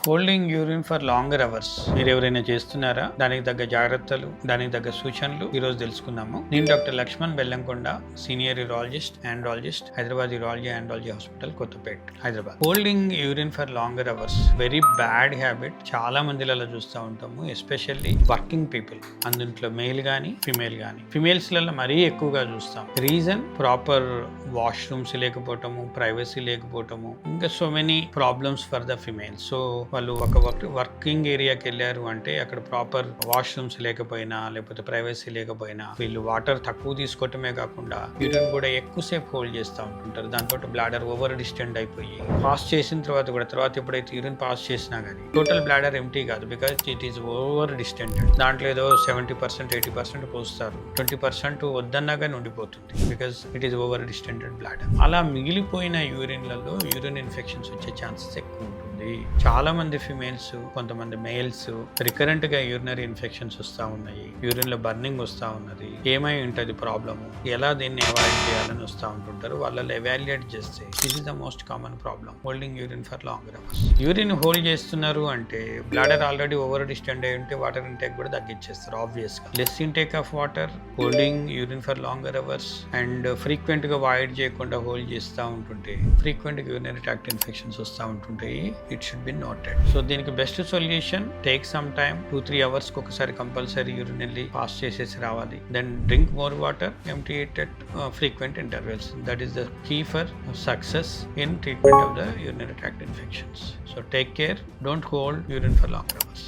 Holding urine for longer hours మీరు ఎవరైనా చేస్తున్నారా? దానికి తగ్గ జాగ్రత్తలు, దానికి తగ్గ సూచనలు ఈ రోజు తెలుసుకుందాము. నేను doctor Lakshman Bellamkonda, senior urologist, andrologist, Hyderabad urology andrology hospital, Kothapet, Hyderabad. Holding urine for longer hours very bad habit. చాలా మందిలలో చూస్తూ ఉంటాము, ఎస్పెషల్లీ వర్కింగ్ పీపుల్. అందులో మేల్ కానీ ఫిమేల్ కానీ. ఫిమేల్స్లలో మరీ ఎక్కువగా చూస్తాం. రీజన్ ప్రాపర్ వాష్రూమ్స్ లేకపోవటము, ప్రైవసీ లేకపోవటము, ఇంకా so many problems for the female. So వాళ్ళు ఒక వర్కింగ్ ఏరియాకి వెళ్ళారు అంటే అక్కడ ప్రాపర్ వాష్రూమ్స్ లేకపోయినా, లేకపోతే ప్రైవసీ లేకపోయినా, వీళ్ళు వాటర్ తక్కువ తీసుకోవటమే కాకుండా యూరిన్ కూడా ఎక్కువసేపు హోల్డ్ చేస్తూ ఉంటుంటారు. దాంతో బ్లాడర్ ఓవర్ డిస్టెండ్ అయిపోయి పాస్ చేసిన తర్వాత ఎప్పుడైతే యూరిన్ పాస్ చేసినా కానీ టోటల్ బ్లాడర్ ఎంటీ కాదు, because it is over distended. దాంట్లో ఏదో 70%, 80% పోస్తారు, 20% వద్దన్నా కానీ ఉండిపోతుంది, because it is over distended bladder. అలా మిగిలిపోయిన యూరిన్లలో యూరిన్ ఇన్ఫెక్షన్స్ వచ్చే ఛాన్సెస్ ఎక్కువ ఉంటుంది. చాలా మంది ఫిమేల్స్, కొంతమంది మేల్స్ రికరెంట్ గా యూరినరీ ఇన్ఫెక్షన్స్ వస్తూ ఉన్నాయి, యూరిన్ లో బర్నింగ్ వస్తూ ఉన్నది, ఏమై ఉంటుంది ప్రాబ్లము, ఎలా దీన్ని అవాయిడ్ చేయాలని వస్తూ ఉంటుంటారు. వాళ్ళలో ఎవాల్యుయేట్ చేస్తే this is the most common problem, holding urine for longer hours. Urine hold చేస్తున్నారు అంటే బ్లాడర్ ఆల్రెడీ ఓవర్ డిస్టెండ్ అయి ఉంటే వాటర్ ఇంటేక్ కూడా తగ్గించేస్తారు ఆబ్వియస్ గా. Less intake of water, holding urine for longer hours and frequent గా void చేయకుండా hold చేస్తూ ఉంటుంటే ఫ్రీక్వెంట్ గా యూరినరీ ట్రాక్ట్ ఇన్ఫెక్షన్స్ వస్తూ ఉంటుంటాయి. It should be noted. So దీనికి best solution, take some time, 2-3 hours ఒకసారి కంపల్సరీ యూరిన్ వెళ్ళి పాస్ చేసేసి రావాలి. Then drink more water, empty it at frequent intervals. That is the key for success in treatment of the urinary tract infections. So take care, don't hold urine for long hours.